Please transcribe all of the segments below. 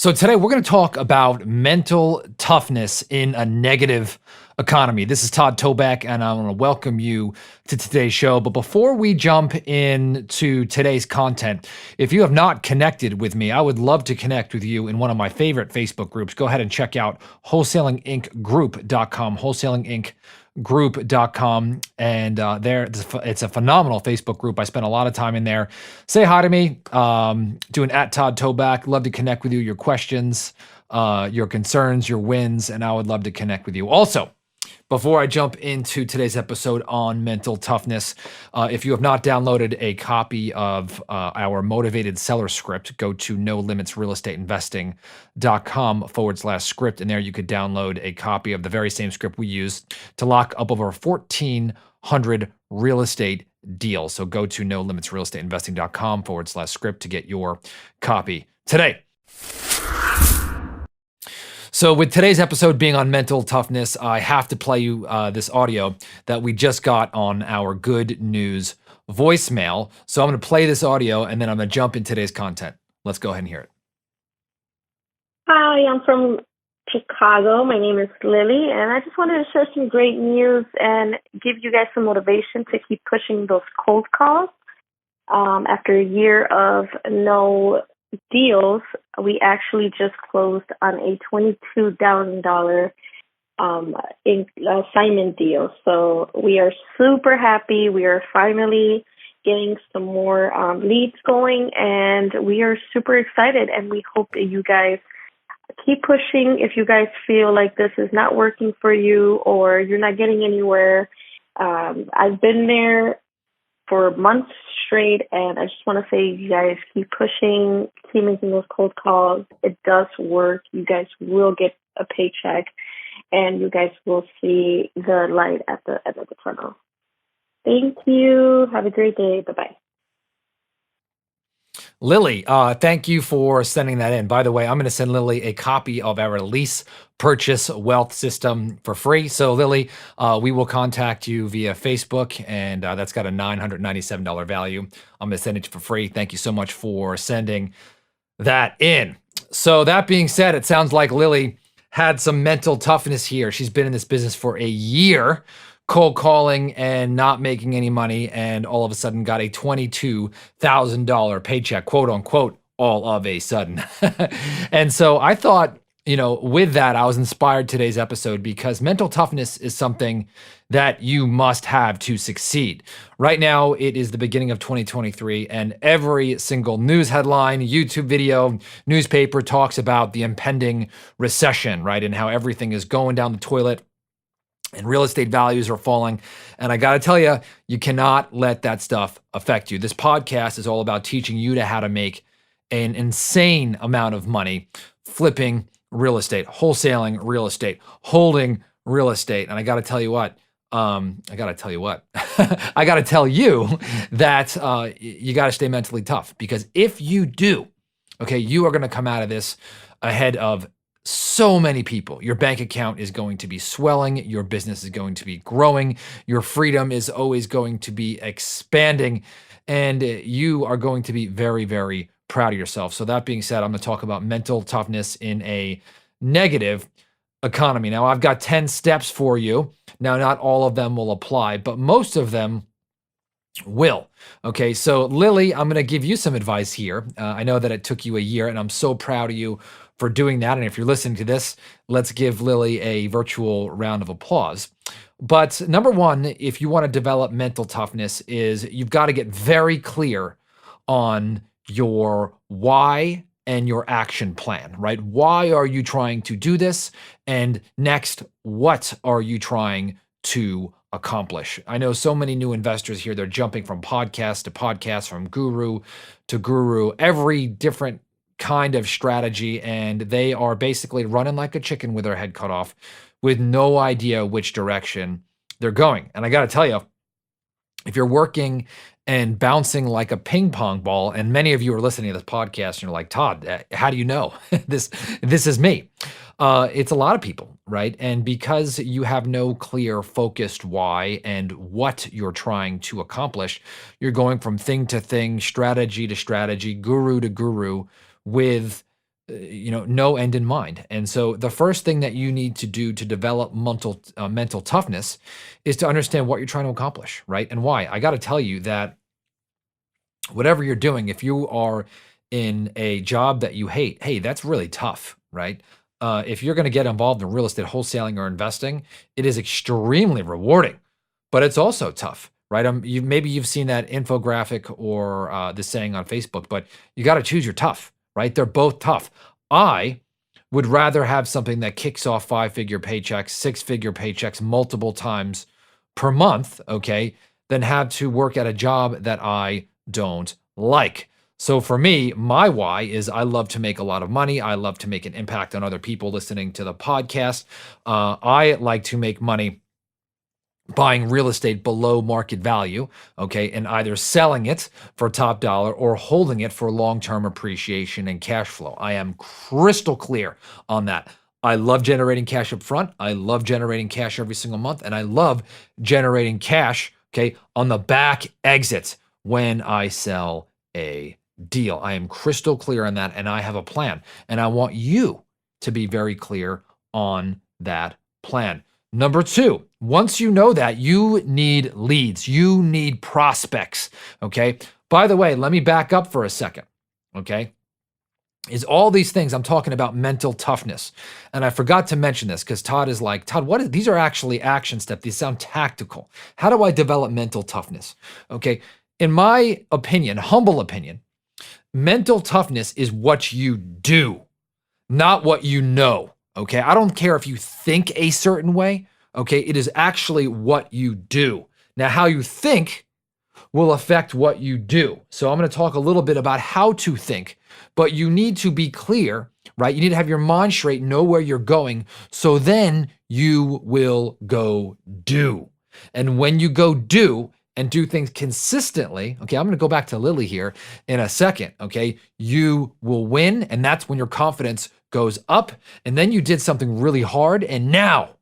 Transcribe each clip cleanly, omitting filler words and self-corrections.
So today we're going to talk about mental toughness in a negative economy. This is Todd Toback, and I want to welcome you to today's show. But before we jump into today's content, if you have not connected with me, I would love to connect with you in one of my favorite Facebook groups. Go ahead and check out wholesalingincgroup.com, wholesalingincgroup.com. And there, it's a phenomenal Facebook group. I spent a lot of time in there. Say hi to me, doing at Todd Toback. Love to connect with you, your questions, your concerns, your wins, and I would love to connect with you. Also, before I jump into today's episode on mental toughness, if you have not downloaded a copy of our motivated seller script, go to nolimitsrealestateinvesting.com/script. And there you could download a copy of the very same script we use to lock up over 1,400 real estate deals. So go to nolimitsrealestateinvesting.com/script to get your copy today. So with today's episode being on mental toughness, I have to play you this audio that we just got on our good news voicemail. So I'm going to play this audio and then I'm going to jump in today's content. Let's go ahead and hear it. Hi, I'm from Chicago. My name is Lily, and I just wanted to share some great news and give you guys some motivation to keep pushing those cold calls. After a year of no deals, we actually just closed on a $22,000 assignment deal. So we are super happy. We are finally getting some more leads going, and we are super excited. And we hope that you guys keep pushing. If you guys feel like this is not working for you or you're not getting anywhere, I've been there for months straight, and I just want to say you guys keep pushing, keep making those cold calls. It does work. You guys will get a paycheck, and you guys will see the light at the end of the tunnel. Thank you. Have a great day. Bye-bye. Lily, thank you for sending that in. By the way, I'm going to send Lily a copy of our lease purchase wealth system for free. So Lily, we will contact you via Facebook, and that's got a $997 value. I'm going to send it for free. Thank you so much for sending that in. So that being said, it sounds like Lily had some mental toughness here. She's been in this business for a year, cold calling and not making any money, and all of a sudden got a $22,000 paycheck, quote unquote, all of a sudden. And so I thought, with that, I was inspired today's episode because mental toughness is something that you must have to succeed. Right now, it is the beginning of 2023, and every single news headline, YouTube video, newspaper talks about the impending recession, right? And how everything is going down the toilet and real estate values are falling. And I got to tell you, you cannot let that stuff affect you. This podcast is all about teaching you to how to make an insane amount of money flipping real estate, wholesaling real estate, holding real estate. And I got to tell you what, I got to tell you that you got to stay mentally tough, because if you do, okay, you are going to come out of this ahead of so many people. Your bank account is going to be swelling. Your business is going to be growing. Your freedom is always going to be expanding. And you are going to be very, very proud of yourself. So that being said, I'm going to talk about mental toughness in a negative economy. Now, I've got 10 steps for you. Now, not all of them will apply, but most of them will. Okay, so Lily, I'm going to give you some advice here. I know that it took you a year, and I'm so proud of you for doing that. And if you're listening to this, let's give Lily a virtual round of applause. But number one, if you want to develop mental toughness, is you've got to get very clear on your why and your action plan, right? Why are you trying to do this? And next, what are you trying to accomplish? I know so many new investors here, they're jumping from podcast to podcast, from guru to guru, every different kind of strategy, and they are basically running like a chicken with their head cut off with no idea which direction they're going. And I got to tell you, if you're working and bouncing like a ping pong ball, and many of you are listening to this podcast and you're like, Todd, how do you know this is me? It's a lot of people, right? And because you have no clear focused why and what you're trying to accomplish, you're going from thing to thing, strategy to strategy, guru to guru, with no end in mind. And so the first thing that you need to do to develop mental toughness is to understand what you're trying to accomplish, right? And why. I got to tell you that whatever you're doing, if you are in a job that you hate, hey, that's really tough, right? If you're going to get involved in real estate wholesaling or investing, it is extremely rewarding, but it's also tough, right? Maybe you've seen that infographic or the saying on Facebook, but you got to choose your tough, right? They're both tough. I would rather have something that kicks off 5-figure paychecks, 6-figure paychecks multiple times per month, okay, than have to work at a job that I don't like. So for me, my why is I love to make a lot of money. I love to make an impact on other people listening to the podcast. I like to make money buying real estate below market value, okay, and either selling it for top dollar or holding it for long-term appreciation and cash flow. I am crystal clear on that. I love generating cash up front. I love generating cash every single month, and I love generating cash, okay, on the back exit when I sell a deal. I am crystal clear on that, and I have a plan, and I want you to be very clear on that plan. Number 2, once you know that, you need leads. You need prospects, okay? By the way, let me back up for a second, okay? Is all these things, I'm talking about mental toughness. And I forgot to mention this because Todd is like, Todd, these are actually action steps. These sound tactical. How do I develop mental toughness? Okay, in my opinion, humble opinion, mental toughness is what you do, not what you know. Okay, I don't care if you think a certain way. Okay, it is actually what you do. Now, how you think will affect what you do. So I'm going to talk a little bit about how to think, but you need to be clear, right? You need to have your mind straight, know where you're going, so then you will go do. And when you go do and do things consistently, okay, I'm going to go back to Lily here in a second, okay? You will win, and that's when your confidence goes up, and then you did something really hard, and now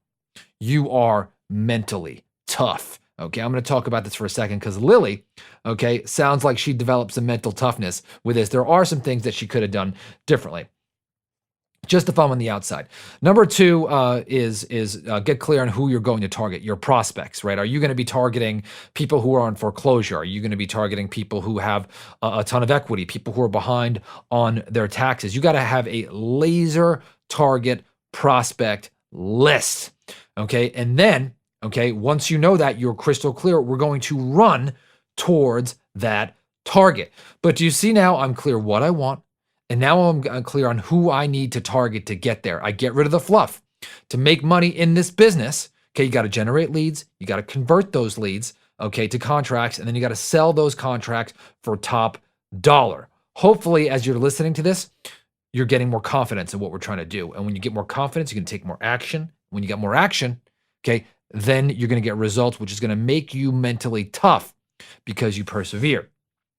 you are mentally tough. Okay, I'm going to talk about this for a second because Lily, okay, sounds like she developed some mental toughness with this. There are some things that she could have done differently. Just if I'm on the outside. Number 2 is get clear on who you're going to target, your prospects, right? Are you going to be targeting people who are on foreclosure? Are you going to be targeting people who have a ton of equity, people who are behind on their taxes? You got to have a laser target prospect list, okay? And then, okay, once you know that, you're crystal clear, we're going to run towards that target. But do you see now I'm clear what I want, and now I'm clear on who I need to target to get there. I get rid of the fluff. To make money in this business, okay, you got to generate leads, you got to convert those leads, okay, to contracts, and then you got to sell those contracts for top dollar. Hopefully, as you're listening to this, you're getting more confidence in what we're trying to do. And when you get more confidence, you can take more action. When you get more action, okay, then you're going to get results, which is going to make you mentally tough because you persevere.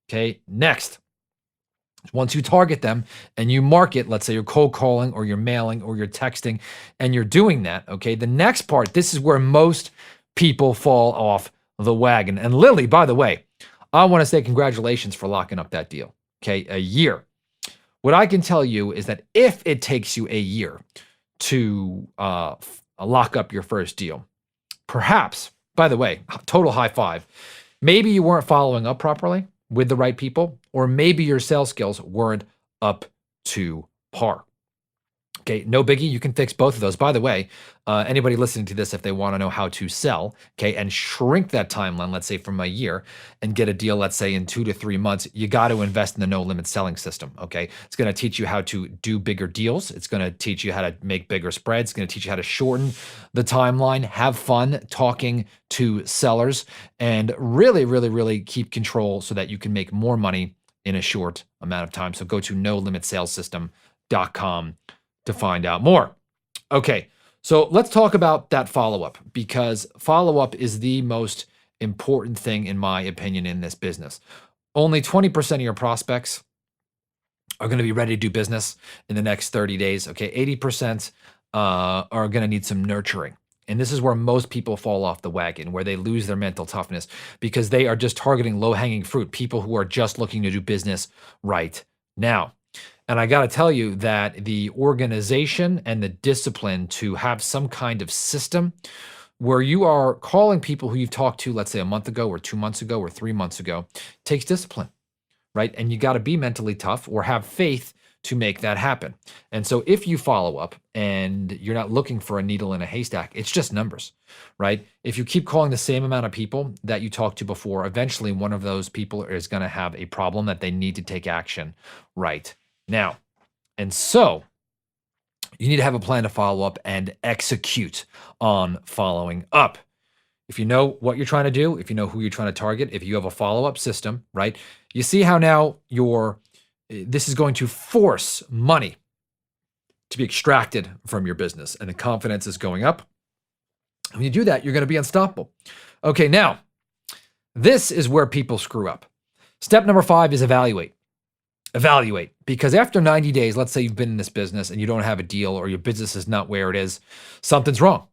Okay, next. Once you target them and you market, let's say you're cold calling or you're mailing or you're texting and you're doing that, okay, the next part, this is where most people fall off the wagon. And Lily, by the way, I want to say congratulations for locking up that deal, okay, a year. What I can tell you is that if it takes you a year to lock up your first deal, perhaps, by the way, total high five, maybe you weren't following up properly with the right people, or maybe your sales skills weren't up to par. Okay, no biggie. You can fix both of those. By the way, anybody listening to this, if they want to know how to sell, okay, and shrink that timeline, let's say from a year, and get a deal, let's say in 2 to 3 months, you got to invest in the no limit selling system. Okay, it's going to teach you how to do bigger deals. It's going to teach you how to make bigger spreads. It's going to teach you how to shorten the timeline, have fun talking to sellers, and really, really, really keep control so that you can make more money in a short amount of time. So go to nolimitsalessystem.com to find out more. Okay, so let's talk about that follow-up, because follow-up is the most important thing, in my opinion, in this business. Only 20% of your prospects are going to be ready to do business in the next 30 days. Okay, 80% are going to need some nurturing. And this is where most people fall off the wagon, where they lose their mental toughness because they are just targeting low-hanging fruit, people who are just looking to do business right now. And I got to tell you that the organization and the discipline to have some kind of system where you are calling people who you've talked to, let's say a month ago or 2 months ago or 3 months ago, takes discipline, right? And you got to be mentally tough or have faith to make that happen. And so if you follow up and you're not looking for a needle in a haystack, it's just numbers, right? If you keep calling the same amount of people that you talked to before, eventually one of those people is going to have a problem that they need to take action right now. And so you need to have a plan to follow up and execute on following up. If you know what you're trying to do, if you know who you're trying to target, if you have a follow-up system, right? You see how now this is going to force money to be extracted from your business and the confidence is going up. When you do that, you're going to be unstoppable. Okay, now, this is where people screw up. Step number 5 is evaluate. Evaluate, because after 90 days, let's say you've been in this business and you don't have a deal or your business is not where it is, something's wrong,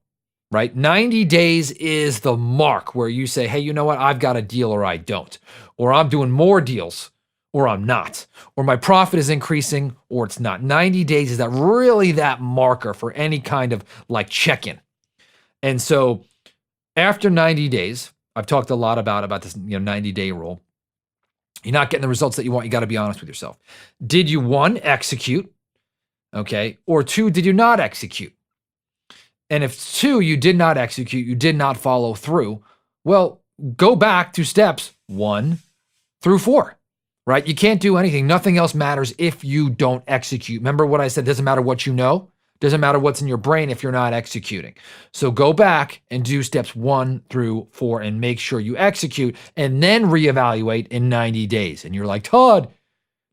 right? 90 days is the mark where you say, hey, you know what? I've got a deal or I don't, or I'm doing more deals or I'm not, or my profit is increasing or it's not. 90 days is that marker for any kind of like check-in. And so after 90 days, I've talked a lot about this 90-day rule. You're not getting the results that you want. You got to be honest with yourself. Did you, 1, execute? Okay. Or 2, did you not execute? And if 2, you did not execute, you did not follow through, well, go back to steps 1 through 4, right? You can't do anything. Nothing else matters if you don't execute. Remember what I said, doesn't matter what you know. Doesn't matter what's in your brain if you're not executing. So go back and do steps 1 through 4 and make sure you execute and then reevaluate in 90 days. And you're like, Todd,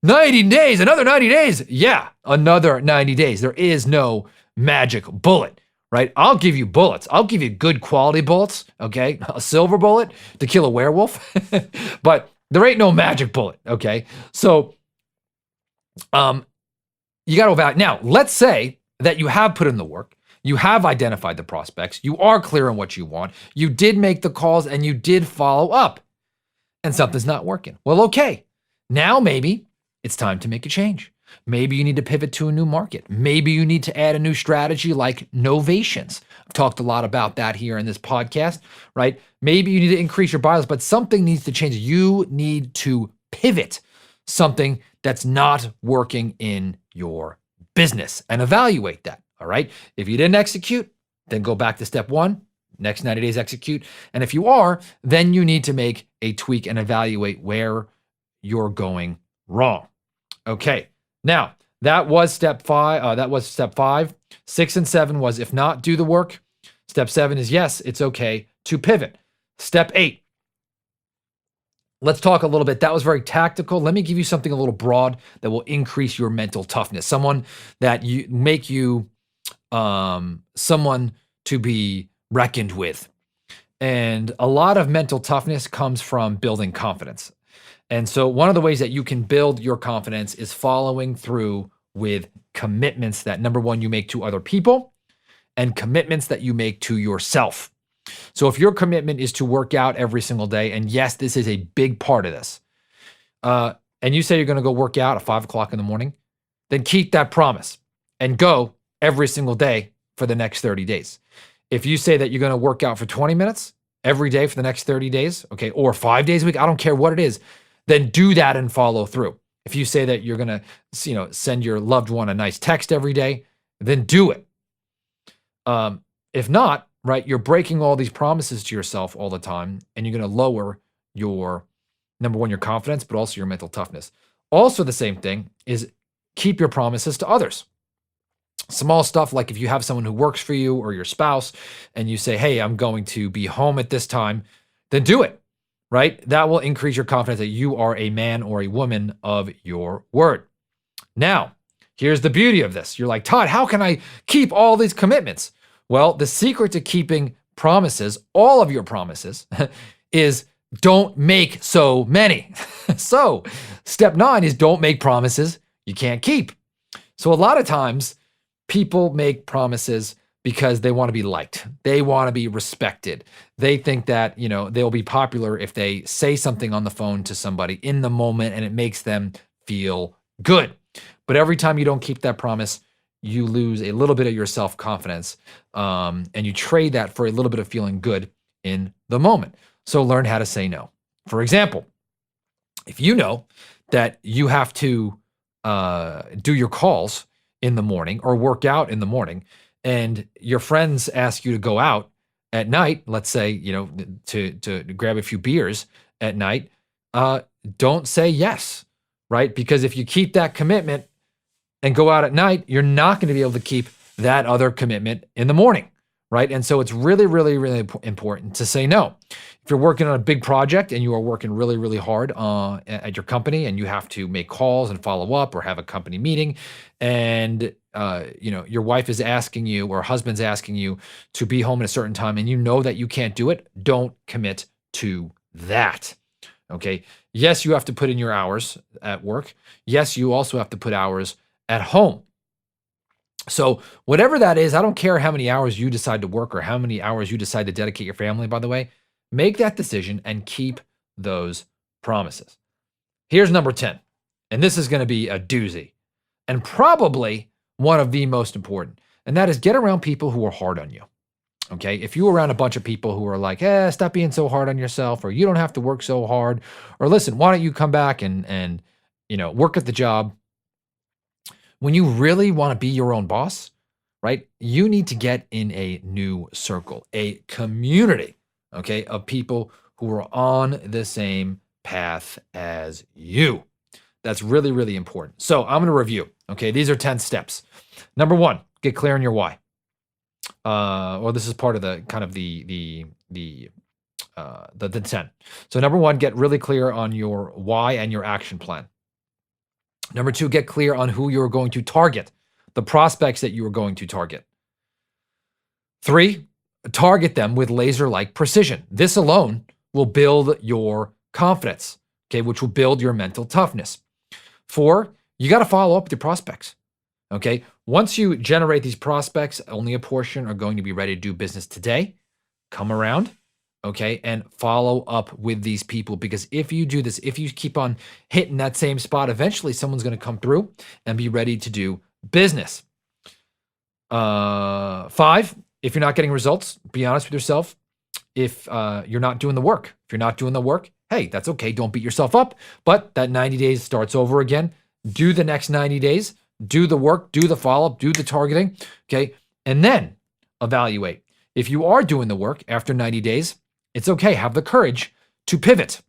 90 days, another 90 days. Yeah, another 90 days. There is no magic bullet, right? I'll give you bullets. I'll give you good quality bullets, okay? A silver bullet to kill a werewolf, but there ain't no magic bullet, okay? So you got to evaluate. Now, let's say that you have put in the work, you have identified the prospects, you are clear on what you want, you did make the calls and you did follow up, and something's not working. Well, okay, now maybe it's time to make a change. Maybe you need to pivot to a new market. Maybe you need to add a new strategy like novations. I've talked a lot about that here in this podcast, right? Maybe you need to increase your buy list, but something needs to change. You need to pivot something that's not working in your business and evaluate that. All right. If you didn't execute, then go back to step 1, next 90 days, execute. And if you are, then you need to make a tweak and evaluate where you're going wrong. Okay. Now that was step 5. 6 and 7 was if not, do the work. Step 7 is yes, it's okay to pivot. Step 8. Let's talk a little bit. That was very tactical. Let me give you something a little broad that will increase your mental toughness. Someone that you make you someone to be reckoned with. And a lot of mental toughness comes from building confidence. And so one of the ways that you can build your confidence is following through with commitments that, number 1, you make to other people and commitments that you make to yourself. So if your commitment is to work out every single day, and yes, this is a big part of this, and you say you're going to go work out at 5 o'clock in the morning, then keep that promise and go every single day for the next 30 days. If you say that you're going to work out for 20 minutes every day for the next 30 days, okay, or 5 days a week, I don't care what it is, then do that and follow through. If you say that you're going to, send your loved one a nice text every day, then do it. If not, right, you're breaking all these promises to yourself all the time, and you're going to lower your, number 1, your confidence, but also your mental toughness. Also, the same thing is keep your promises to others. Small stuff like if you have someone who works for you or your spouse, and you say, hey, I'm going to be home at this time, then do it, right? That will increase your confidence that you are a man or a woman of your word. Now, here's the beauty of this. You're like, Todd, how can I keep all these commitments? Well, the secret to keeping promises, all of your promises, is don't make so many. So step 9 is don't make promises you can't keep. So a lot of times people make promises because they want to be liked. They want to be respected. They think that, they'll be popular if they say something on the phone to somebody in the moment and it makes them feel good. But every time you don't keep that promise, you lose a little bit of your self-confidence, and you trade that for a little bit of feeling good in the moment. So learn how to say no. For example, if you know that you have to do your calls in the morning or work out in the morning, and your friends ask you to go out at night, let's say, to grab a few beers at night, don't say yes, right? Because if you keep that commitment and go out at night, you're not going to be able to keep that other commitment in the morning, right? And so it's really, really, really important to say no. If you're working on a big project and you are working really, really hard at your company, and you have to make calls and follow up or have a company meeting, and your wife is asking you or husband's asking you to be home at a certain time, and you know that you can't do it, don't commit to that. Okay. Yes, you have to put in your hours at work. Yes, you also have to put hours at home. So whatever that is, I don't care how many hours you decide to work or how many hours you decide to dedicate your family, by the way, make that decision and keep those promises. Here's number 10, and this is going to be a doozy and probably one of the most important, and that is get around people who are hard on you. Okay. If you're around a bunch of people who are like, stop being so hard on yourself, or you don't have to work so hard, or listen, why don't you come back and work at the job? When you really want to be your own boss, right? You need to get in a new circle, a community, okay, of people who are on the same path as you. That's really, really important. So I'm going to review. Okay. These are 10 steps. Number 1, get clear on your why. This is part of the kind of the 10. So number 1, get really clear on your why and your action plan. Number 2, get clear on who you're going to target, the prospects that you are going to target. 3, target them with laser-like precision. This alone will build your confidence, okay, which will build your mental toughness. 4, you got to follow up with your prospects, okay? Once you generate these prospects, only a portion are going to be ready to do business today. Come around, okay, and follow up with these people, because if you do this, if you keep on hitting that same spot, eventually someone's going to come through and be ready to do business. 5, if you're not getting results, be honest with yourself. If you're not doing the work, hey, that's okay. Don't beat yourself up. But that 90 days starts over again. Do the next 90 days. Do the work. Do the follow-up. Do the targeting. Okay. And then evaluate. If you are doing the work after 90 days, it's okay. Have the courage to pivot.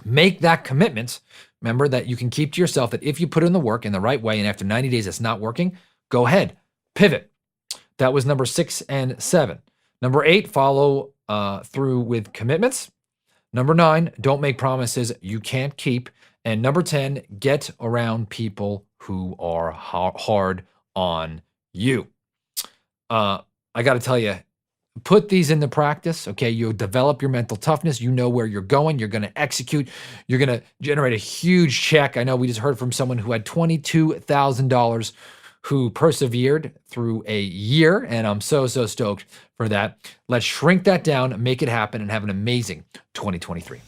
Make that commitment. Remember that you can keep to yourself that if you put in the work in the right way and after 90 days it's not working, go ahead, pivot. That was number 6 and 7. Number 8, follow through with commitments. Number 9, don't make promises you can't keep. And number 10, get around people who are hard on you. I got to tell you, put these into practice, okay? You'll develop your mental toughness. You know where you're going. You're going to execute. You're going to generate a huge check. I know we just heard from someone who had $22,000 who persevered through a year, and I'm so stoked for that. Let's shrink that down, make it happen, and have an amazing 2023.